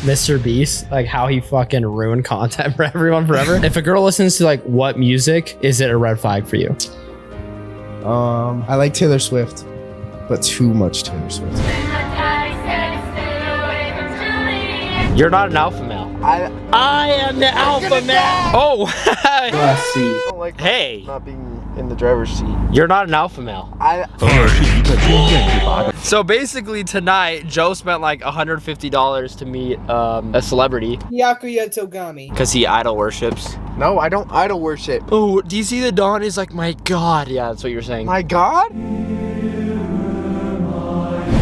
MrBeast, like how he fucking ruined content for everyone forever. If a girl listens to like what music, is it a red flag for you? I like Taylor Swift, but too much Taylor Swift. You're not an alpha male. I am the alpha male. Oh, hey. Not being in the driver's seat. You're not an alpha male. So basically tonight, Joe spent like $150 to meet a celebrity. Yakuya Togami. Because he idol worships. No, I don't idol worship. Oh, do you see the Dawn is like, my God. Yeah, that's what you're saying. My God?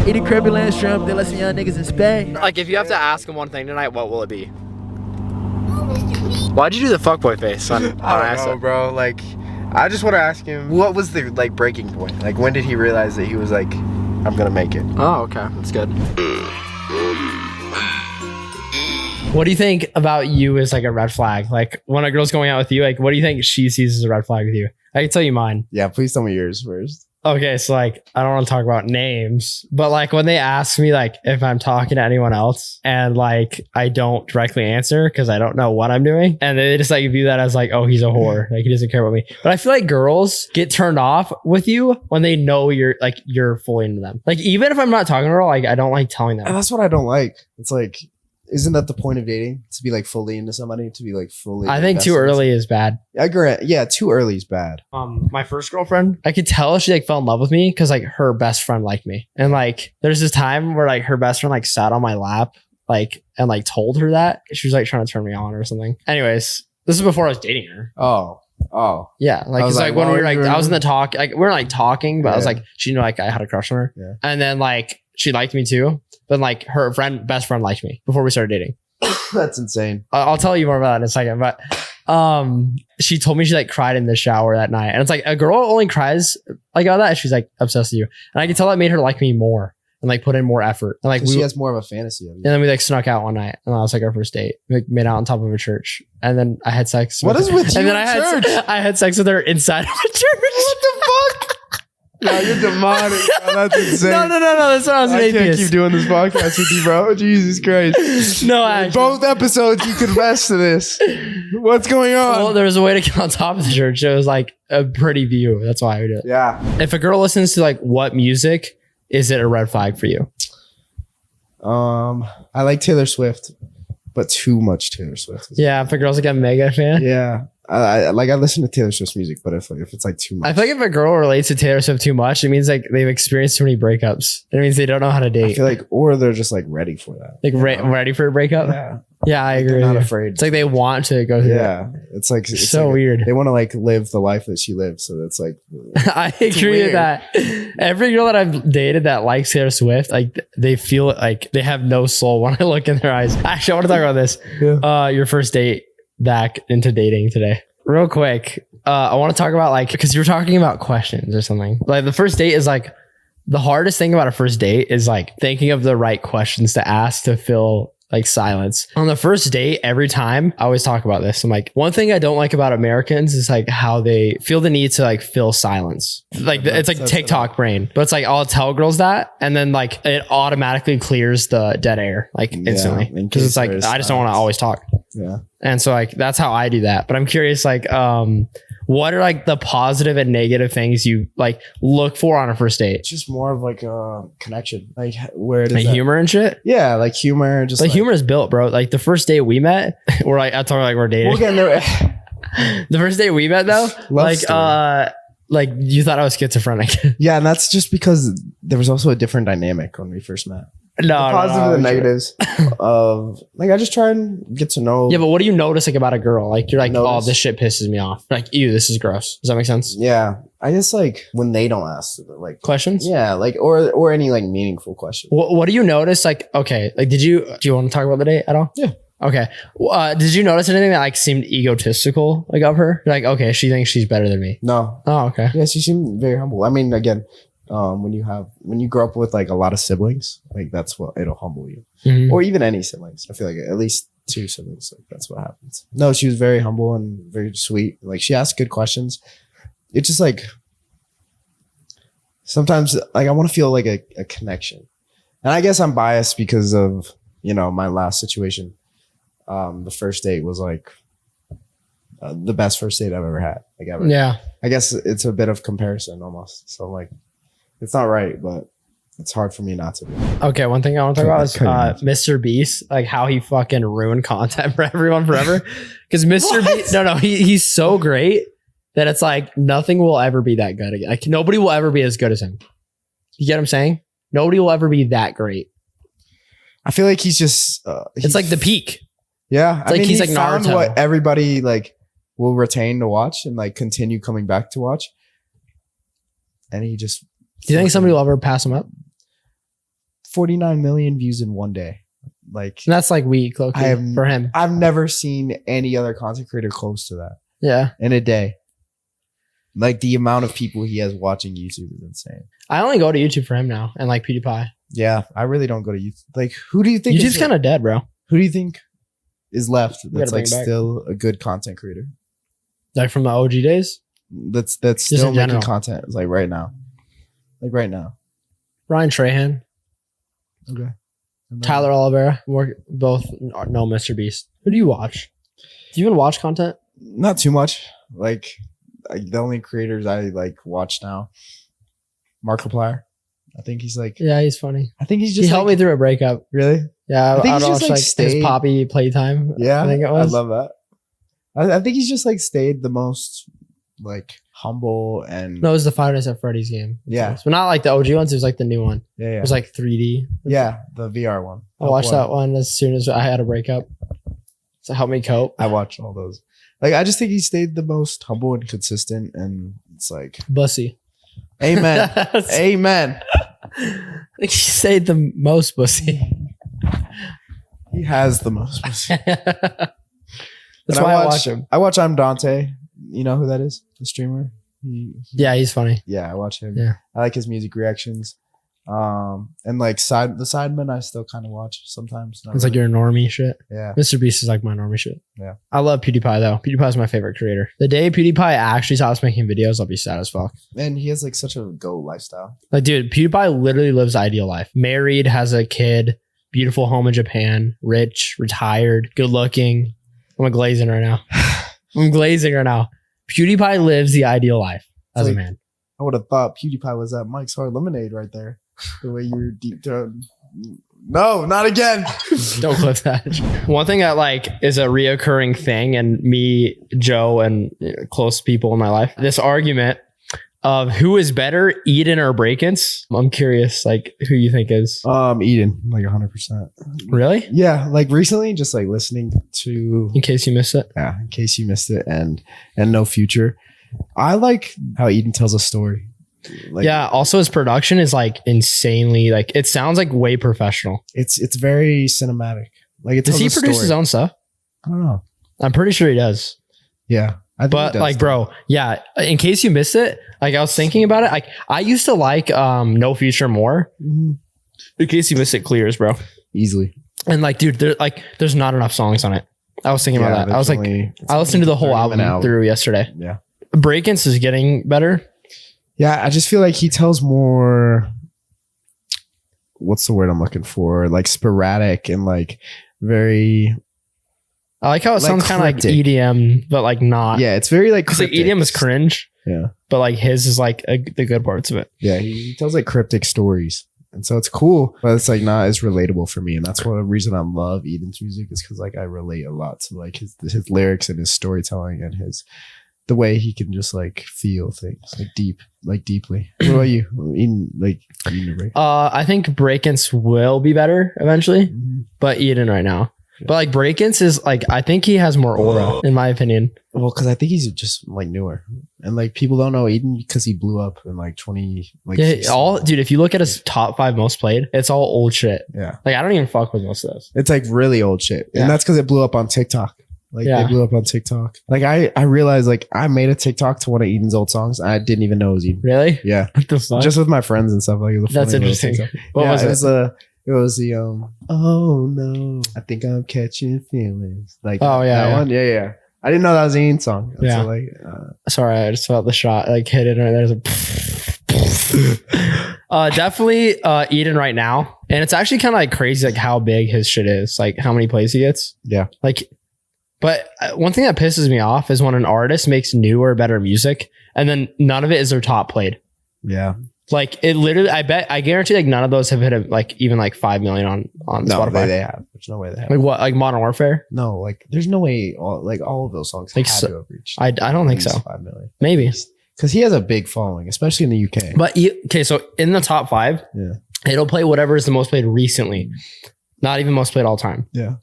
Eating crabby land shrimp, they let some young niggas in Spain. Like, if you have to ask him one thing tonight, what will it be? Why'd you do the fuckboy face on I don't know, bro. Like, I just want to ask him, what was the like breaking point? Like, when did he realize that he was like, I'm gonna make it? Oh, okay, that's good. What do you think about you as like a red flag? Like, when a girl's going out with you, like, what do you think she sees as a red flag with you? I can tell you mine. Yeah, please tell me yours first. Okay, so like, I don't want to talk about names, but like when they ask me like if I'm talking to anyone else and like I don't directly answer because I don't know what I'm doing, and they just like view that as like, oh, he's a whore, like he doesn't care about me. But I feel like girls get turned off with you when they know you're fully into them. Like even if I'm not talking to her, like I don't like telling them. And that's what I don't like. It's like, isn't that the point of dating? To be like fully into somebody, to be like fully. I think too early is bad. I agree. Yeah, too early is bad. My first girlfriend, I could tell she like fell in love with me because like her best friend liked me, and like there's this time where like her best friend like sat on my lap like and like told her that she was like trying to turn me on or something. Anyways, this is before I was dating her. Oh. Yeah, like it's like when we were like I was in the talk, like we weren't like talking, but I was like she knew like I had a crush on her, and then like she liked me too. But like her best friend liked me before we started dating. That's insane. I'll tell you more about that in a second. But she told me she like cried in the shower that night, and it's like a girl only cries like about that if she's like obsessed with you, and I could tell that made her like me more and like put in more effort. And like she has more of a fantasy of you. And then we like snuck out one night, and that was like our first date. We like, made out on top of a church, and then I had sex. What is with you? And then I had sex with her inside of a church. What the fuck? No, you're demonic. Oh, that's insane. No. That's what I was an atheist. I can't keep doing this podcast with you, bro. Jesus Christ. No, actually. Both episodes, you confess to this. What's going on? Well, there was a way to get on top of the church. It was like a pretty view. That's why I would do it. Yeah. If a girl listens to like what music, is it a red flag for you? I like Taylor Swift, but too much Taylor Swift. Yeah, if a girl's like a mega fan. Yeah. I listen to Taylor Swift's music, but if it's like too much, I feel like if a girl relates to Taylor Swift too much, it means like they've experienced too many breakups. It means they don't know how to date. I feel like, or they're just like ready for that. Like ready for a breakup. Yeah, I agree. They're not afraid. It's like they want to go through. Yeah, it's like it's so like weird. They want to like live the life that she lives, so that's like. I agree with that. Every girl that I've dated that likes Taylor Swift, like they feel like they have no soul when I look in their eyes. Actually, I want to talk about this. Yeah. Your first date back into dating today. Real quick, I want to talk about like, because you're talking about questions or something. Like the first date is like, the hardest thing about a first date is like thinking of the right questions to ask to fill like silence. On the first date, every time I always talk about this. I'm like, one thing I don't like about Americans is like how they feel the need to like fill silence. Like it's like TikTok brain, but it's like I'll tell girls that, and then like it automatically clears the dead air like instantly, because it's like I just don't want to always talk. Yeah. And so like that's how I do that. But I'm curious, like what are like the positive and negative things you like look for on a first date? It's just more of like a connection, like where does like humor and shit. Yeah, like humor. Just like humor is built, bro. Like the first day we met, we're like I talk like we're dating. We'll get there. The first day we met though, like you thought I was schizophrenic. Yeah, and that's just because there was also a different dynamic when we first met. No, the positive and the negatives of like I just try and get to know. Yeah, but what do you notice like about a girl? Like you're like, oh, this shit pisses me off. Like, ew, this is gross. Does that make sense? Yeah, I guess like when they don't ask like questions. Yeah, like or any like meaningful question. What do you notice? Like, okay, like do you want to talk about the date at all? Yeah. Okay. Did you notice anything that like seemed egotistical like of her? Like, okay, she thinks she's better than me. No. Oh, okay. Yeah, she seemed very humble. I mean, again. When you grow up with like a lot of siblings, like that's what it'll humble you, or even any siblings. I feel like at least 2 siblings, like that's what happens. No, she was very humble and very sweet. Like she asked good questions. It's just like sometimes like I want to feel like a connection, and I guess I'm biased because of my last situation, the first date was like the best first date I've ever had. Like ever. Yeah. I guess it's a bit of comparison almost. So like, it's not right, but it's hard for me not to. Okay, one thing I want to talk about is MrBeast, like how he fucking ruined content for everyone forever. Because MrBeast, he's so great that it's like nothing will ever be that good again. Like nobody will ever be as good as him. You get what I'm saying? Nobody will ever be that great. I feel like he's just. It's like the peak. Yeah, I mean, he's like found Naruto. what everybody like will retain to watch and like continue coming back to watch. And he just. Do you think somebody will ever pass him up? 49 million views in one day. Like and that's like weak, for him. I've never seen any other content creator close to that. Yeah. In a day. Like the amount of people he has watching YouTube is insane. I only go to YouTube for him now and like PewDiePie. Yeah, I really don't go to YouTube. Like who do you think YouTube's kind of dead, bro? Who do you think is left that's like still a good content creator? Like from the OG days? That's still making content like right now. Like right now. Ryan Trahan. Okay. Tyler Oliveira. Both know MrBeast. Who do you watch? Do you even watch content? Not too much. Like the only creators I like watch now. Markiplier. I think he's like. Yeah, he's funny. I think he's just. He helped me through a breakup. Really? Yeah, I think he's just like his Poppy playtime. Yeah, I think it was. I love that. I think he's just like stayed the most like humble and. No, it was the Five Nights at Freddy's game. Yeah, but not like the OG ones. It was like the new one. Yeah. It was like 3D. Yeah, the VR one. I watched that one as soon as I had a breakup. So help me cope. I watched all those. Like I just think he stayed the most humble and consistent, and it's like bussy. Amen. Amen. I think he stayed the most bussy. He has the most pussy. That's why I watch him. I watch I'm Dante. You know who that is? The streamer. Yeah, he's funny. Yeah, I watch him. Yeah, I like his music reactions. And like the Sidemen I still kind of watch sometimes. It's like your normie shit. Yeah. MrBeast is like my normie shit. Yeah. I love PewDiePie though. PewDiePie is my favorite creator. The day PewDiePie actually stops making videos, I'll be sad as fuck. And he has like such a go lifestyle. Like, dude, PewDiePie literally lives the ideal life. Married, has a kid, beautiful home in Japan, rich, retired, good looking. I'm glazing right now. PewDiePie lives the ideal life as a man. I would have thought PewDiePie was at Mike's Hard Lemonade right there. The way you were deep down. No, not again. Don't clip that. One thing that like is a reoccurring thing, and me, Joe, and close people in my life, this argument of who is better, Eden or brakence. I'm curious, like who you think is. Eden, like 100%. Really? Yeah, like recently, just like listening to. In case you missed it. Yeah, in case you missed it, and No Future. I like how Eden tells a story. Like, yeah. Also, his production is like insanely like it sounds like way professional. It's very cinematic. Like it does he produce his own stuff? I don't know. I'm pretty sure he does. Yeah, but like, bro, yeah. In case you missed it, like I was thinking about it. Like I used to like No Future more. Mm-hmm. In case you missed it, clears, bro. Easily. And like, dude, there's not enough songs on it. I was thinking about that. I was like, I listened to the whole album through yesterday. Yeah. Brakence is getting better. Yeah, I just feel like he tells more. What's the word I'm looking for? Like sporadic and like very. I like how it sounds kind of like EDM, but like not. Yeah, it's very like. Because like EDM is cringe. Yeah. But like his is like the good parts of it. Yeah, he tells like cryptic stories. And so it's cool, but it's like not as relatable for me. And that's one reason I love Eden's music is because like I relate a lot to like his lyrics and his storytelling and the way he can just like feel things like deeply. What about you? Eden, I think brakence will be better eventually, but Eden right now. Yeah. But like brakence is like I think he has more aura in my opinion. Well, because I think he's just like newer, and like people don't know Eden because he blew up in like 20. Like yeah, dude. If you look at his top 5 most played, it's all old shit. Yeah, like I don't even fuck with most of those. It's like really old shit, and that's because it blew up on TikTok. Like they blew up on TikTok. Like I realized like I made a TikTok to one of Eden's old songs. And I didn't even know it was Eden. Really? Yeah. What the fuck? Just with my friends and stuff. Like it was that's interesting. What was it? It was the oh no, I think I'm catching feelings. Like that one. Yeah. I didn't know that was an Eden song. Yeah. So, like, sorry, I just felt the shot like hit it right there. Definitely Eden right now. And it's actually kind of like crazy like how big his shit is. Like how many plays he gets. Yeah. Like, but one thing that pisses me off is when an artist makes newer, better music and then none of it is their top played. Yeah. Like it literally, I guarantee like none of those have hit like even like 5 million on No, Spotify. they have. There's no way they have. Like what? Like Modern Warfare? No, like there's no way all of those songs Like, had so, to have reached. I don't think so. 5 million. Maybe. Because he has a big following, especially in the UK. But okay, so in the top 5, it'll play whatever is the most played recently. Not even most played all time. Yeah.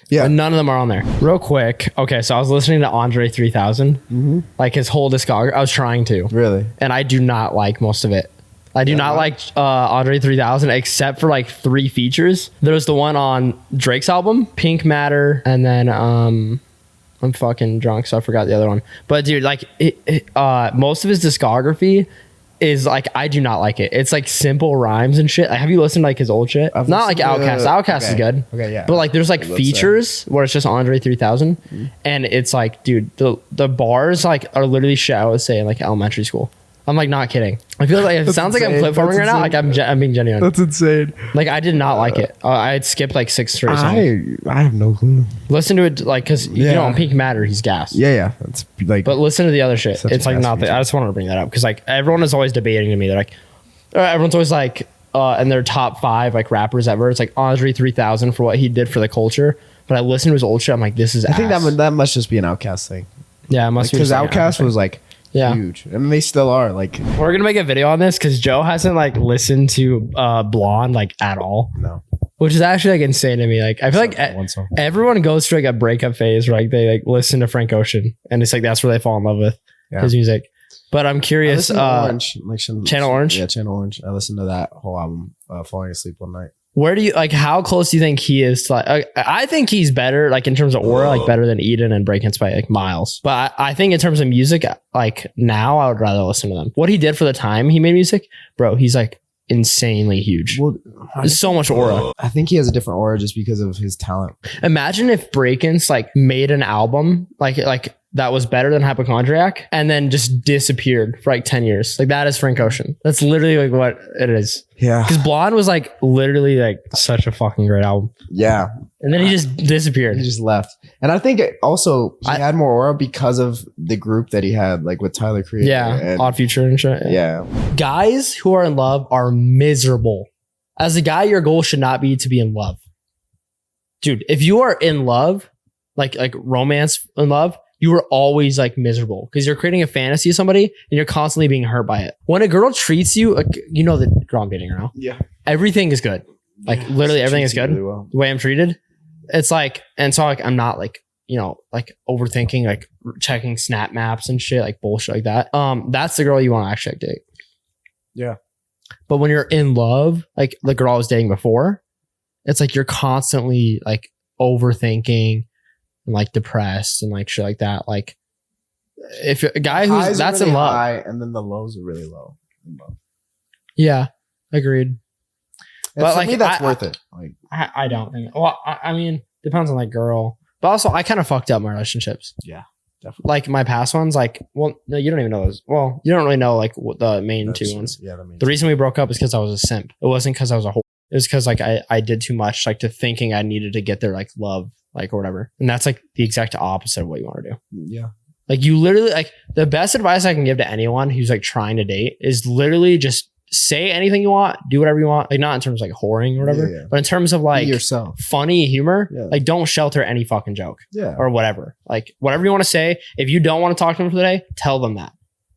Yeah. But none of them are on there. Real quick. Okay, so I was listening to André 3000. Like his whole discography. I was trying to. Really? And I do not like most of it. I do not like André 3000 except for like 3 features. There's the one on Drake's album, Pink Matter, and then I'm fucking drunk, so I forgot the other one. But dude, like most of his discography is like I do not like it. It's like simple rhymes and shit. Like, have you listened to like his old shit? Not like Outkast. Outkast is good. Okay, yeah. But like there's like features where it's just André 3000, and it's like, dude, the bars like are literally shit I would say in like elementary school. I'm like not kidding. I feel like it sounds insane. Like I'm clip-forming right now. Like I'm being genuine. That's insane. Like I did not like it. I had skipped like 6 straight songs. I have no clue. Listen to it like because you know on Pink Matter he's gassed. Yeah. That's like. But listen to the other shit. It's like not that. I just wanted to bring that up because like everyone is always debating to me. They're like, everyone's always like, in their top 5 like rappers ever. It's like Andre 3000 for what he did for the culture. But I listened to his old shit. I'm like, this is. I think that must just be an Outkast thing. Yeah, it must be because Outkast was like. Yeah. Huge. And they still are. Like we're gonna make a video on this because Joe hasn't like listened to Blonde like at all. No. Which is actually like insane to me. Like I feel like everyone goes through like a breakup phase where like they like listen to Frank Ocean and it's like that's where they fall in love with his music. But I'm curious. Orange, like Channel Orange? Yeah, Channel Orange. I listened to that whole album falling asleep one night. Where do you like how close do you think he is to like I think he's better like in terms of aura like better than Eden and Brakence by like miles. But I think in terms of music like now I would rather listen to them. What he did for the time he made music, bro, he's like insanely huge. Well, there's so much aura. I think he has a different aura just because of his talent. Imagine if Brakence like made an album like that was better than Hypochondriac and then just disappeared for like 10 years. Like that is Frank Ocean. That's literally like what it is. Yeah. Because Blonde was like literally like such a fucking great album. Yeah. And then he just disappeared. He just left. And I think also he had more aura because of the group that he had like with Tyler Creator. Yeah. And Odd Future and shit. Yeah. Guys who are in love are miserable. As a guy, your goal should not be to be in love. Dude, if you are in love, like romance in love, you are always like miserable because you're creating a fantasy of somebody and you're constantly being hurt by it. When a girl treats you, you know the girl I'm dating her now. Yeah. Everything is good. Like literally everything is good. Really well. The way I'm treated. It's like, and so like I'm not like, you know, like overthinking, like checking snap maps and shit, like bullshit like that. That's the girl you want to actually date. Yeah. But when you're in love, like the girl I was dating before, it's like you're constantly like overthinking and like depressed and like shit like that. Like if a guy who's that's really in love high, and then the lows are really low. Yeah, agreed. And but for like me, that's worth it. Like I don't think. Well, I mean, depends on like girl. But also, I kind of fucked up my relationships. Yeah, definitely. Like my past ones, like well, no, you don't even know those. Well, you don't really know like what the main two ones. Yeah, the reason we broke up is because I was a simp. It wasn't because I was a whore. It was because like I did too much, like to thinking I needed to get their like love, like or whatever. And that's like the exact opposite of what you want to do. Yeah. Like you literally like the best advice I can give to anyone who's like trying to date is literally just say anything you want, do whatever you want. Like not in terms of like whoring or whatever, but in terms of like yourself, funny humor. Yeah. Like don't shelter any fucking joke. Yeah. Or whatever. Like whatever you want to say. If you don't want to talk to them for the day, tell them that.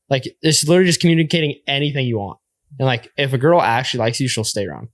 Like it's literally just communicating anything you want. And like if a girl actually likes you, she'll stay around.